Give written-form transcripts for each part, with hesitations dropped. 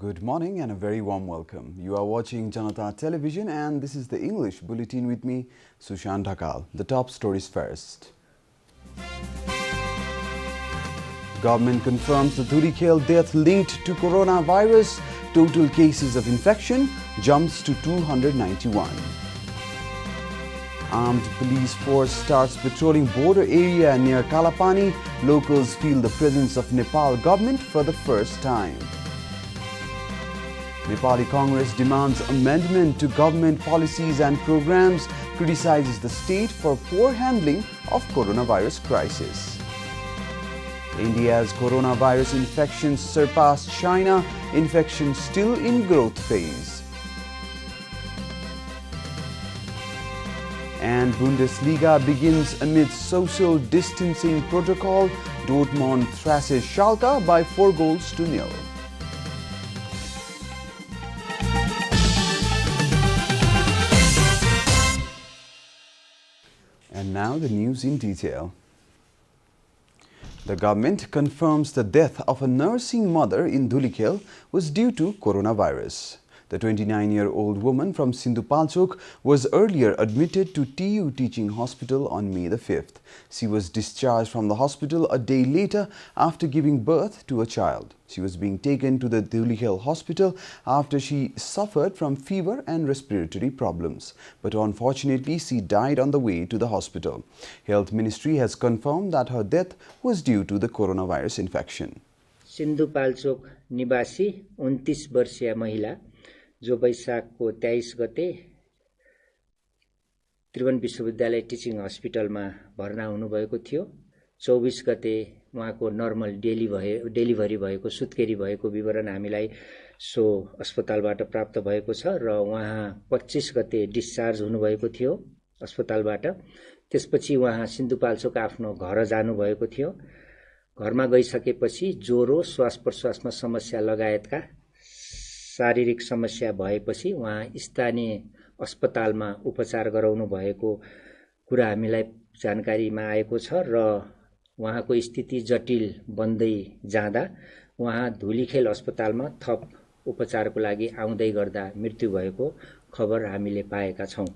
Good morning and a very warm welcome. You are watching Janata Television and this is the English Bulletin with me, Sushant Dhakal. The top stories first. Government confirms the Dhulikhel death linked to coronavirus. Total cases of infection jumps to 291. Armed police force starts patrolling border area near Kalapana. Locals feel the presence of Nepal government for the first time. Nepali Congress demands amendment to government policies and programs, criticizes the state for poor handling of coronavirus crisis. India's coronavirus infections surpassed China, infection still in growth phase. And Bundesliga begins amid social distancing protocol. Dortmund thrashes Schalke by 4-0. And now the news in detail. The government confirms the death of a nursing mother in Dhulikhel was due to coronavirus. The 29-year-old woman from Sindhupalchok was earlier admitted to TU Teaching Hospital on May the 5th. She was discharged from the hospital a day later after giving birth to a child. She was being taken to the Dhulikhel hospital after she suffered from fever and respiratory problems. But unfortunately, she died on the way to the hospital. Health Ministry has confirmed that her death was due to the coronavirus infection. Sindhupalchok निवासी 29 वर्षीय महिला जो वैशाखको 23 गते त्रिभुवन विश्वविद्यालय teaching हस्पिटलमा भर्ना हुनुभएको थियो। 24 गते उहाँको नर्मल डेलिभरी भएको सुत्केरी भएको विवरण हामीलाई सो अस्पतालबाट प्राप्त भएको छ र उहाँ 25 गते डिस्चार्ज हुनुभएको थियो अस्पतालबाट। त्यसपछि उहाँ सिन्धुपाल्चोक आफ्नो घर जानुभएको थियो। घरमा गइसकेपछि ज्वरो, श्वास प्रश्वासमा समस्या लगायतका शारीरिक समस्या भएपछि उहाँ स्थानीय अस्पतालमा उपचार गराउनु भएको कुरा हामीलाई जानकारीमा आएको छ र उहाँको स्थिति जटिल बन्दै जाँदा उहाँ धुलीखेल अस्पतालमा थप उपचारको लागि आउँदै गर्दा मृत्यु भएको खबर हामीले पाएका छौं।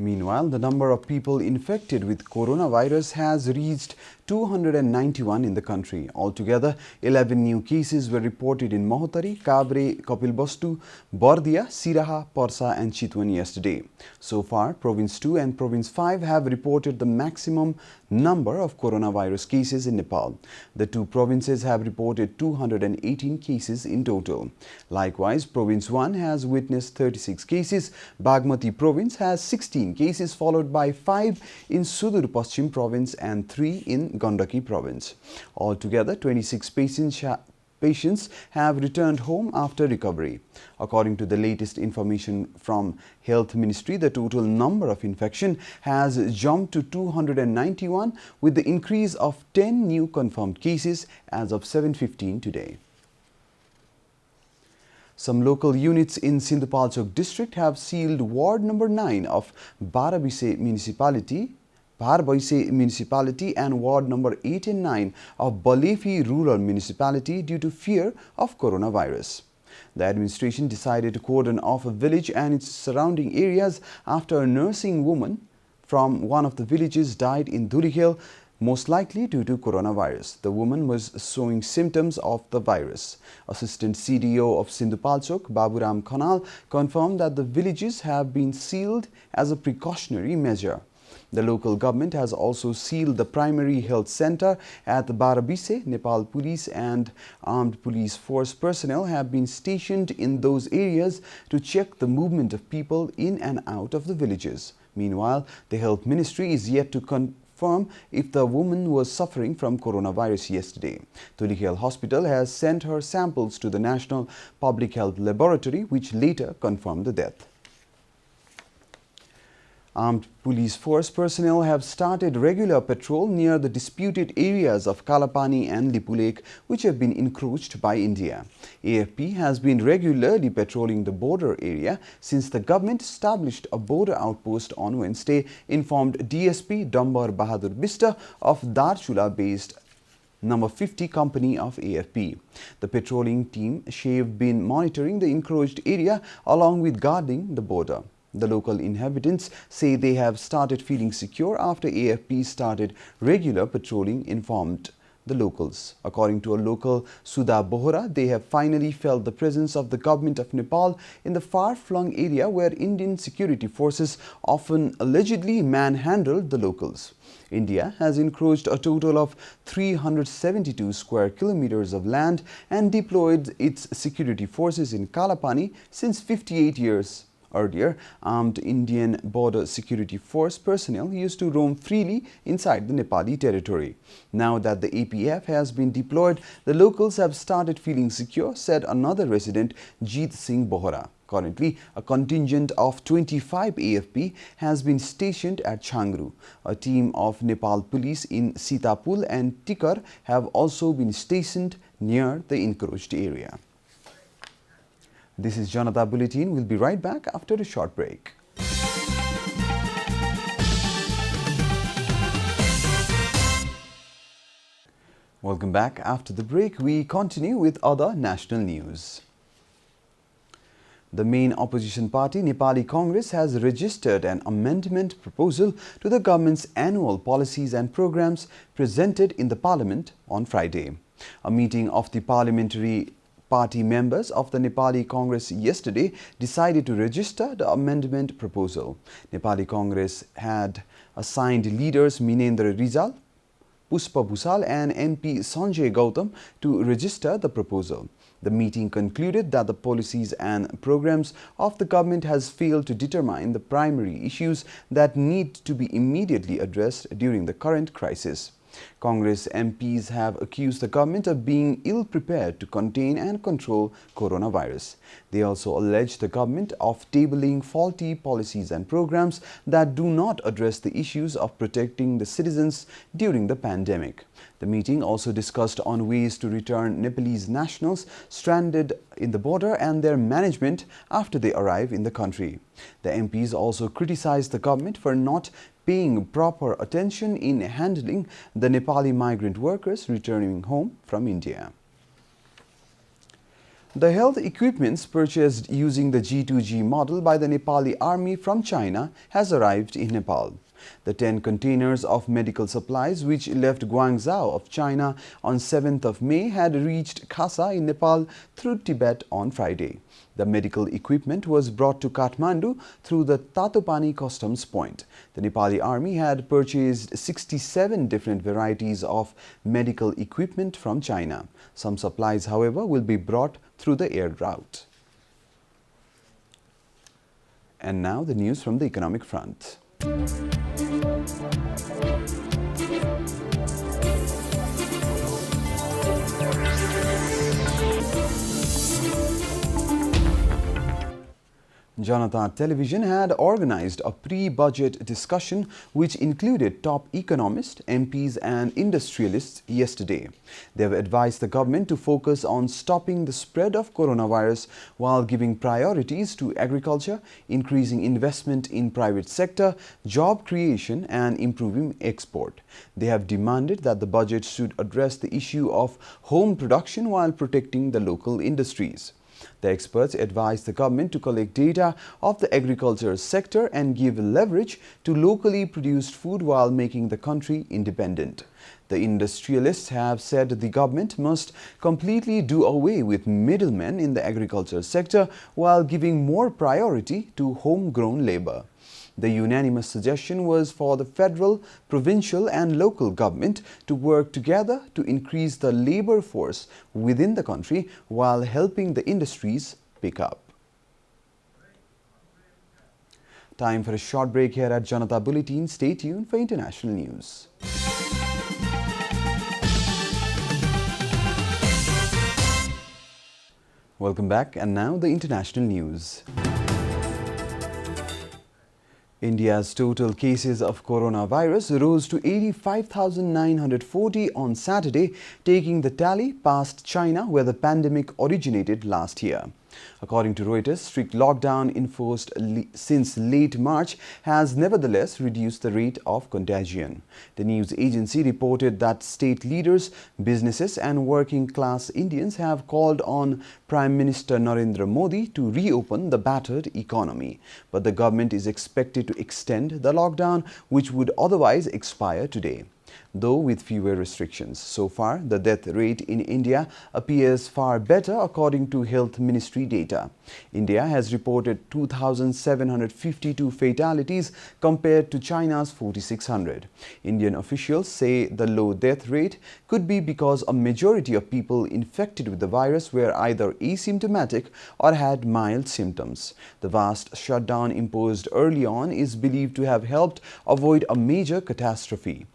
Meanwhile, the number of people infected with coronavirus has reached 291 in the country. Altogether, 11 new cases were reported in Mohotari, Kabre, Kapilvastu, Bardia, Siraha, Parsa and Chitwan yesterday. So far, Province 2 and Province 5 have reported the maximum number of coronavirus cases in Nepal. The two provinces have reported 218 cases in total. Likewise, Province 1 has witnessed 36 cases, Bagmati Province has 16 cases, followed by 5 in Sudur Paschim Province and 3 in Gandaki Province. Altogether, 26 patients have returned home after recovery. According to the latest information from Health Ministry, the total number of infection has jumped to 291 with the increase of 10 new confirmed cases as of 7:15 today. Some local units in Sindhupalchok district have sealed ward number 9 of Barabaise municipality and ward number 8 and 9 of Balefi rural municipality due to fear of coronavirus. The administration decided to cordon off a village and its surrounding areas after a nursing woman from one of the villages died in Dhulikhel, most likely due to coronavirus. The woman was showing symptoms of the virus. Assistant CDO of Sindhupalchok, Baburam Khanal, confirmed that the villages have been sealed as a precautionary measure. The local government has also sealed the primary health center at Barabise. Nepal Police and armed police force personnel have been stationed in those areas to check the movement of people in and out of the villages. Meanwhile, the Health Ministry is yet to confirm if the woman was suffering from coronavirus yesterday. Dhulikhel Hospital has sent her samples to the National Public Health Laboratory, which later confirmed the death. Armed police force personnel have started regular patrol near the disputed areas of Kalapani and Lipulek, which have been encroached by India. AFP has been regularly patrolling the border area since the government established a border outpost on Wednesday, informed DSP Dambar Bahadur Bista of Darchula-based number 50 company of AFP. The patrolling team have been monitoring the encroached area along with guarding the border. The local inhabitants say they have started feeling secure after AFP started regular patrolling, informed the locals. According to a local, Sudha Bohra, they have finally felt the presence of the government of Nepal in the far-flung area where Indian security forces often allegedly manhandled the locals. India has encroached a total of 372 square kilometers of land and deployed its security forces in Kalapana since 58 years. Earlier, armed Indian Border Security Force personnel used to roam freely inside the Nepali territory. Now that the APF has been deployed, the locals have started feeling secure, said another resident, Jeet Singh Bohra. Currently, a contingent of 25 AFP has been stationed at Changru. A team of Nepal police in Sitapul and Tikar have also been stationed near the encroached area. This is Janata Bulletin. We'll be right back after a short break. Welcome back. After the break, we continue with other national news. The main opposition party, Nepali Congress, has registered an amendment proposal to the government's annual policies and programs presented in the Parliament on Friday. A meeting of the parliamentary party members of the Nepali Congress yesterday decided to register the amendment proposal. Nepali Congress had assigned leaders Minendra Rizal, Puspa Bhusal and MP Sanjay Gautam to register the proposal. The meeting concluded that the policies and programs of the government has failed to determine the primary issues that need to be immediately addressed during the current crisis. Congress MPs have accused the government of being ill-prepared to contain and control coronavirus. They also allege the government of tabling faulty policies and programs that do not address the issues of protecting the citizens during the pandemic. The meeting also discussed on ways to return Nepalese nationals stranded in the border and their management after they arrive in the country. The MPs also criticized the government for not paying proper attention in handling the Nepali migrant workers returning home from India. The health equipments purchased using the G2G model by the Nepali Army from China has arrived in Nepal. The 10 containers of medical supplies which left Guangzhou of China on 7th of May had reached Khasa in Nepal through Tibet on Friday. The medical equipment was brought to Kathmandu through the Tatopani customs point. The Nepali Army had purchased 67 different varieties of medical equipment from China. Some supplies, however, will be brought through the air route. And now the news from the economic front. JanataTelevision had organized a pre-budget discussion which included top economists, MPs and industrialists yesterday. They have advised the government to focus on stopping the spread of coronavirus while giving priorities to agriculture, increasing investment in private sector, job creation and improving export. They have demanded that the budget should address the issue of home production while protecting the local industries. The experts advised the government to collect data of the agriculture sector and give leverage to locally produced food while making the country independent. The industrialists have said the government must completely do away with middlemen in the agriculture sector while giving more priority to homegrown labor. The unanimous suggestion was for the federal, provincial and local government to work together to increase the labor force within the country while helping the industries pick up. Time for a short break here at Janata Bulletin. Stay tuned for international news. Welcome back, and now the international news. India's total cases of coronavirus rose to 85,940 on Saturday, taking the tally past China, where the pandemic originated last year. According to Reuters, strict lockdown enforced since late March has nevertheless reduced the rate of contagion. The news agency reported that state leaders, businesses and working-class Indians have called on Prime Minister Narendra Modi to reopen the battered economy. But the government is expected to extend the lockdown, which would otherwise expire today, though with fewer restrictions. So far, the death rate in India appears far better according to Health Ministry data. India has reported 2,752 fatalities compared to China's 4,600. Indian officials say the low death rate could be because a majority of people infected with the virus were either asymptomatic or had mild symptoms. The vast shutdown imposed early on is believed to have helped avoid a major catastrophe.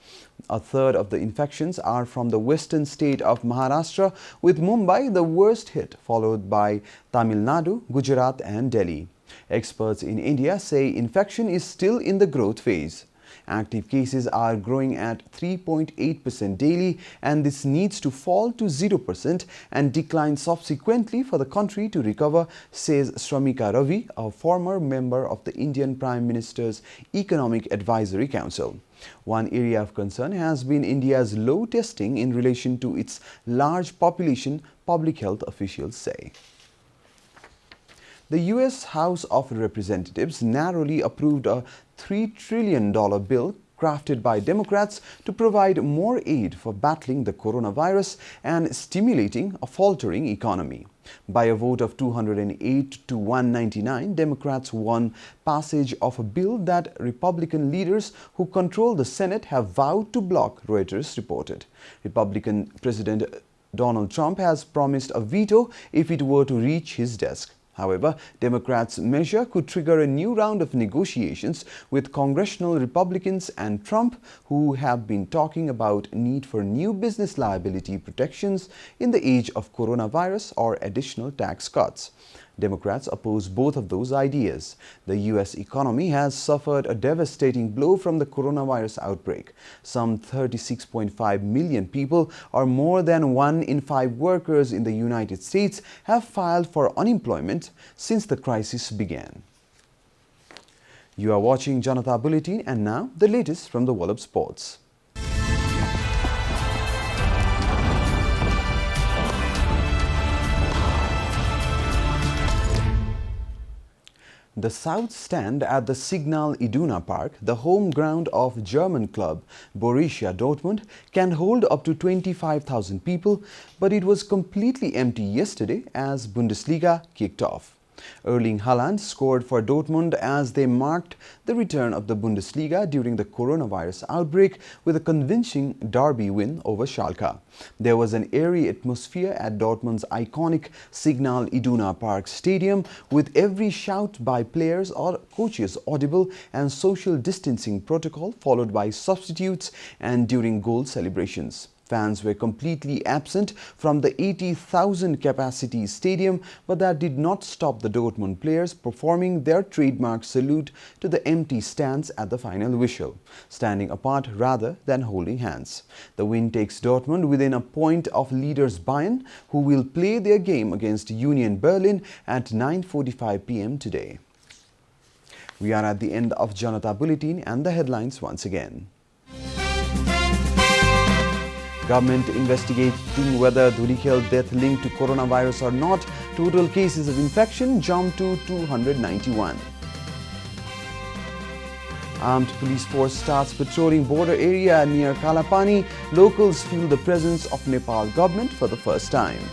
A third of the infections are from the western state of Maharashtra, with Mumbai the worst hit, followed by Tamil Nadu, Gujarat and Delhi. Experts in India say infection is still in the growth phase. Active cases are growing at 3.8% daily, and this needs to fall to 0% and decline subsequently for the country to recover, says Shramika Ravi, a former member of the Indian Prime Minister's Economic Advisory Council. One area of concern has been India's low testing in relation to its large population, public health officials say. The U.S. House of Representatives narrowly approved a $3 trillion bill crafted by Democrats to provide more aid for battling the coronavirus and stimulating a faltering economy. By a vote of 208 to 199, Democrats won passage of a bill that Republican leaders who control the Senate have vowed to block, Reuters reported. Republican President Donald Trump has promised a veto if it were to reach his desk. However, Democrats' measure could trigger a new round of negotiations with congressional Republicans and Trump, who have been talking about need for new business liability protections in the age of coronavirus or additional tax cuts. Democrats oppose both of those ideas. The U.S. economy has suffered a devastating blow from the coronavirus outbreak. Some 36.5 million people, or more than 1 in 5 workers in the United States, have filed for unemployment since the crisis began. You are watching Janata Bulletin, and now the latest from the world of sports. The South Stand at the Signal Iduna Park, the home ground of German club Borussia Dortmund, can hold up to 25,000 people, but it was completely empty yesterday as Bundesliga kicked off. Erling Haaland scored for Dortmund as they marked the return of the Bundesliga during the coronavirus outbreak with a convincing derby win over Schalke. There was an airy atmosphere at Dortmund's iconic Signal Iduna Park stadium, with every shout by players or coaches audible and social distancing protocol followed by substitutes and during goal celebrations. Fans were completely absent from the 80,000 capacity stadium, but that did not stop the Dortmund players performing their trademark salute to the empty stands at the final whistle, standing apart rather than holding hands. The win takes Dortmund within a point of leaders Bayern, who will play their game against Union Berlin at 9:45 p.m. today. We are at the end of Janata Bulletin, and the headlines once again. Government investigating whether Dhulikhel death linked to coronavirus or not. Total cases of infection jumped to 291. Armed police force starts patrolling border area near Kalapana. Locals feel the presence of Nepal government for the first time.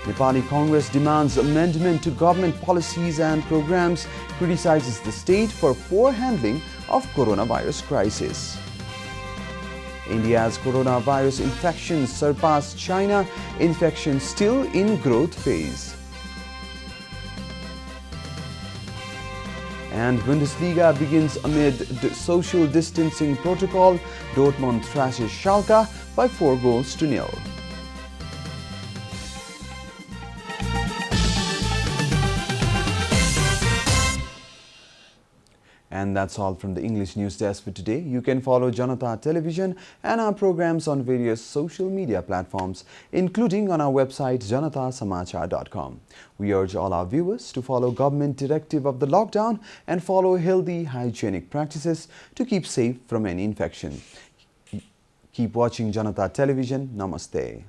Nepali Congress demands amendment to government policies and programs, criticizes the state for poor handling of coronavirus crisis. India's coronavirus infections surpass China, infection still in growth phase. And Bundesliga begins amid social distancing protocol. Dortmund thrashes Schalke by 4-0. And that's all from the English News Desk for today. You can follow Janata Television and our programs on various social media platforms, including on our website janatasamachar.com. We urge all our viewers to follow government directive of the lockdown and follow healthy, hygienic practices to keep safe from any infection. Keep watching Janata Television. Namaste.